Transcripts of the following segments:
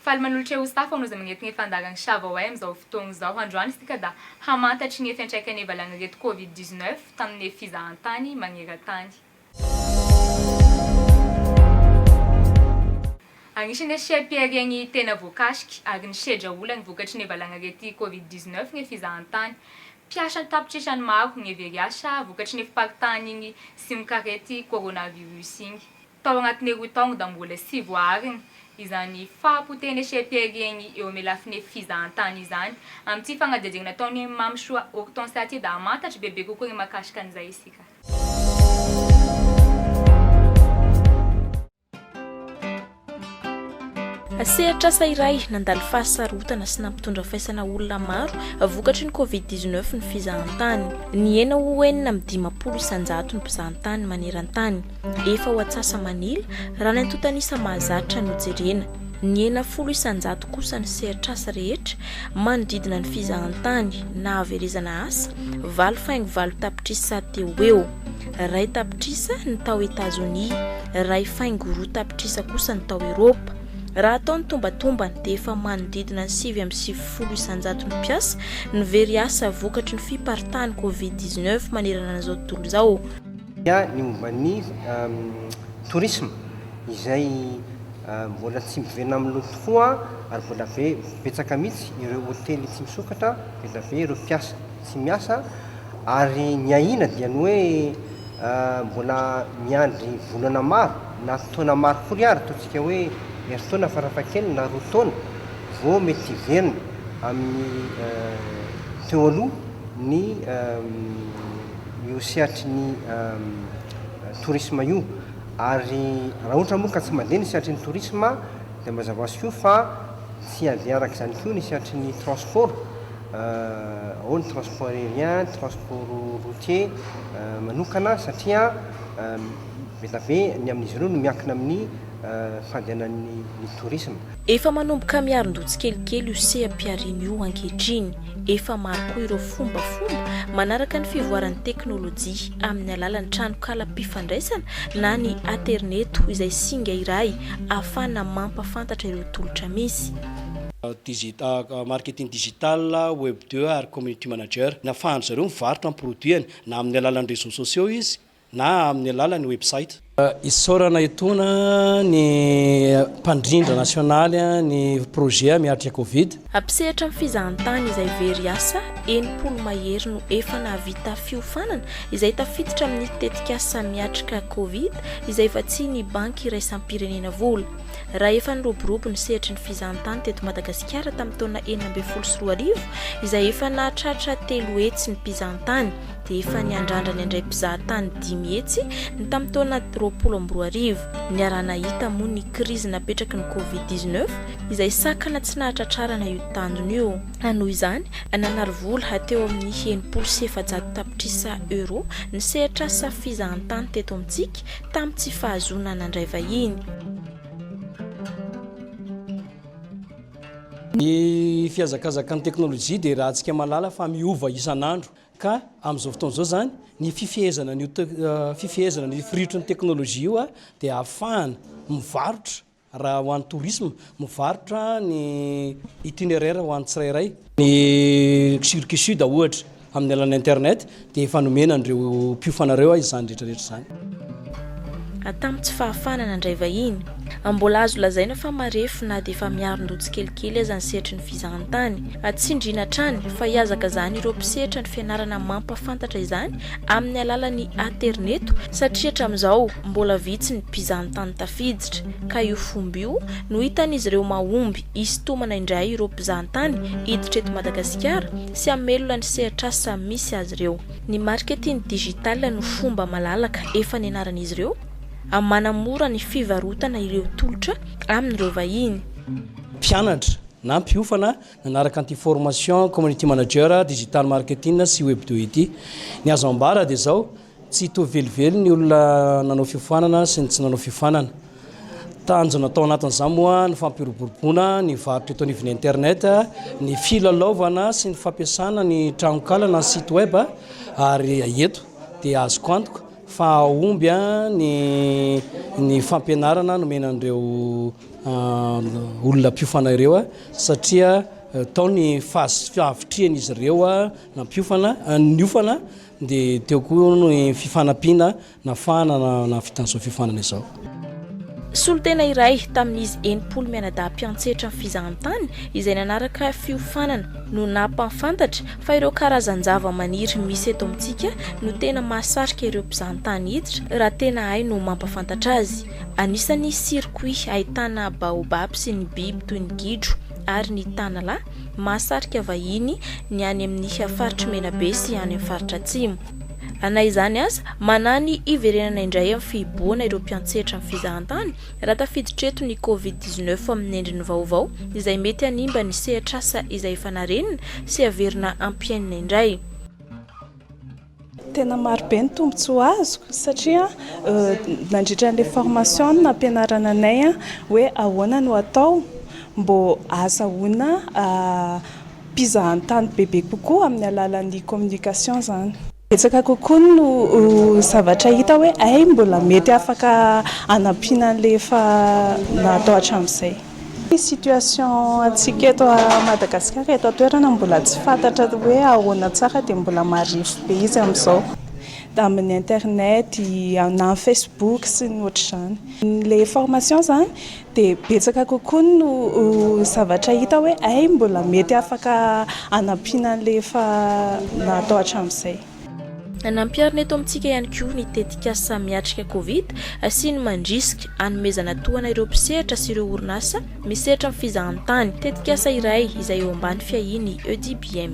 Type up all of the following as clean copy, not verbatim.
Faly manolotra ustafa no za magnetiny fandaragna shava amizao fotoagna zao androany isika da hamantatry ny fiantraikany valagna reto Covid-19 tamin'ny fizahan-tany magneran-tany. Agnisan'ny siam-piariagny tena voakasiky ary nisedra olana vokatry ny valagna rety Covid-19 ny fizahan-tany. Piasa tapitrisany maro ny veriasa vokatry ny fiparitany igny sim-karety coronavirus igny. Tao agnatin'ny 2 taogno da mbola 6 voarigny izany fahampoteny siam-piariagny eo amin'ny lafiny fizahan-tany izany. Amin'ity fagnajajagna nataony mamy soa Orton Sehatry da hamantatry bebe kokoa ny makasika an'izay isika. Sehatry iray nandalo fahasarotana sy nampitondra fahaizana olona maro vokatry ny Covid-19 ny fizahan-tany. Ny ena ho enina amin'ny 50 isanjato ny mpizahan-tany maneran-tany. Efa ho atsasa manila raha ny antotanisa mahazatra no jerena. Ny ena 10 isanjato kosa ny sehatry rehetra manodidina ny fizahan-tany na haverezana asa 4.4 tapitrisa teo eo. Ray tapitrisa ny tao Etazonia, ray faingo 2 tapitrisa kosa ny tao Eropa. Raha ataony tombatombany dia efa manodidina ny 7.9 isanjato ny mpiasa ny very asa vokatry ny fiparitany Covid-19 manerana an'izao tontolo izao. Ny momban'ny tourisme izay mbola tsy miverina amin'ny loha tokoa ary mbola be betsaka mihitsy ireo hotely tsy misokatra, mbola be ireo mpiasa tsy miasa ary ny ahina dia ny hoe mbola miandry volana maro na taona maro kory ary ataontsika hoe eritaona farafakely na 2 taona vao mety hiverina amin'ny teo aloha ny io sehatry ny tourisme io. Ary raha ohatra moa ka tsy mandeha ny sehatry ny tourisme dia mazava azy koa fa tsy handeha araka izany koa ny sehatry ny transport, ao ny transport aérien, transport routier manokana satria beta be ny amin'izy ireo no miankina amin'ny fandehanan'ny tourisme. Efa manomboka miaron-dotsy kelikely io seha-piariana io ankehitriny. Efa maro koa ireo fomba manaraka ny fivoaran'ny teknôlôjia amin'ny alalan'ny tranokala mpifandraisana na ny Aterneto izay singa iray ahafahana mampafantatra ireo tolotra misy. Marketing digital, web 2 ary community manager nafahan'ny zareo mivarotra ny produit na amin'ny alalan'ny réseaux sociaux izy na amin'ny alalan'ny website. Isaorana etona ny mpandrindra nasionaly ny projet miatrika Covid. Ampisehatra amin'ny fizahan-tany izay very asa 70 mahery no efa nahavita fiofanana izay tafiditra amin'ny tetikasa miatrika Covid izay efa tsy ny banky iraisam-pirenena vola. Raha efa niroborobo ny sehatry ny fizahan-tany teto Madagasikara tamin'ny taona 2024 izay efa nahatratra 3 hetsy ny mpizahan-tany dia efa niandrandra ny andray mpizahan-tany 10 hetsy ny tamin'ny taona 2024. Ny arana hita moa ny krizy napetraky ny Covid-19 izay sakana tsy nahatratrarana io tandrony io. Noho izany nanary vola hateo amin'ny 700 tapitrisa euro ny sehatry asa fizahan-tany teto amintsika tamin'ny tsy fahazona nandray vahiny. Ny fihazakazakan'ny teknôlôjia dia raha antsika malala fa miova isan'andro ka amin'izao fotoana izao zany ny fifehezana ny firitry ny teknôlôjia io dia ahafahana mivarotra raha ho an'ny tourisme mivarotra ny itinéraire ho an'ny tsirairay. Ny circuit sud ohatra amin'ny alalan'ny internet dia efa nomena an'ireo mpiofanareo izany rehetrarehetra zany. Tamin'ny tsy fahafahana nandray vahiny mbola azo lazaina fa marefo na dia efa miaron-dotsy kelikely aza ny sehatry ny fizahan-tany. Tsindriana hatrany fa hiazaka zany ireo mpisehatra ny fianarana mampafantatra izany amin'ny alalan'ny Aterneto satria hatramin'izao mbola vitsy ny mpizahan-tany tafiditra ka io fomba io no hitan'izy ireo mahomby isitomana indray ireo mpizahan-tany hiditra eto Madagasikara sy hamelona ny sehatry asa misy azy ireo. Ny marketing digital no fomba malalaka efa nianaran'izy ireo manamora ny fivarotana ireo tolotra amin'ireo vahiny. Mpianatra na mpiofana nanaraka anty formation community manager, digital marketing sy web 2 ity. Ny azo ambara dia zao tsy hitovy velively ny olona nanao fiofanana sy ny tsy nanao fiofanana. Tanjona atao anatin'izany moa ny fampiroboroboana, ny varotra eto anivon'ny internet, ny filalaovana sy ny fampiasana ny tranokala na site web ary eto dia azoko antoka fa omby ny fampianarana nomenandreo olona mpiofana ireo satria tao ny fahavitriany izy ireo na niofana dia teo koa ny fifanampiana na fahana na fitan'izao fiofanana izao. Solotena iray tamin'izy 9 mianadahy-mpiantsetra ny fizahan-tany izay nanaraka fiofanana no nampafantatra fa ireo karazan-java-maniry misy eto amintsika no tena mahasarika ireo mpizahan-tany hiditra raha tena hay no mampafantatra azy. Anisany circuit ahitana baobab sy ny biby toy ny gidro ary ny tanalahy mahasarika vahiny ny any amin'ny faritra Menabe sy any amin'ny faritra Atsimo. Ana izany aza manany iverenana indray amin'ny fiboana ireo mpiantsetra amin'ny fizahan-tany raha tafiditra eto ny COVID-19 amin'ny endriny vaovao izay mety hanimba ny sehatrasa izay efa narenina sy averina ampiainina indray. Tena marobe ny tombontsoa azoko satria nandritra an'ilay formation nampianarana anay hoe ahoana no atao mbo azahoana mpizahan-tany bebe kokoa amin'ny alalan'ny communication zany. Betsaka kokoa no zavatra hita hoe ay mbola mety afaka anampiana an'ilay efa natao hatramin'izay. Situation antsika eto a Madagasikara eto toerana mbola tsy fantatra hoe ahoana tsara dia mbola marifo be izy amin'izao. Amin'ny internet, na Facebook sy ny ohatr'izany. Ilay formation zany dia betsaka kokoa no zavatra hita hoe ay mbola mety afaka anampiana an'ilay efa natao hatramin'izay. Nampiarina eto amintsika ihany koa ny tetikasa miatrika Covid sy ny mandrisika hanomezana tohana ireo mpisehatra sy ireo orinasa misehatra amin'ny fizahan-tany. Tetikasa iray izay eo ambany fiahiny EDBM.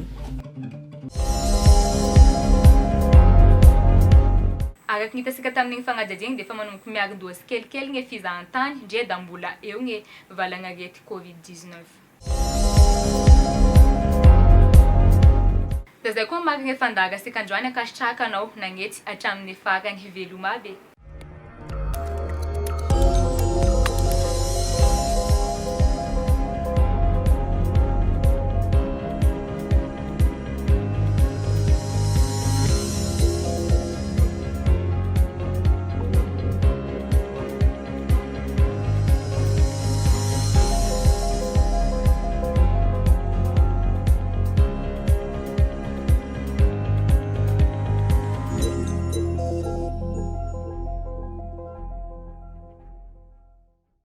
Araka nitasika tamin'igny fagnajajegny dia efa manomboka miaro-doha sy kelikely ny fizahan-tany ndre da mbola eo ny valagna arety COVID-19. Da zay koa marigny Mifandray asika androany akasitraka anao nagnetsy hatramin'ny farany veloma be.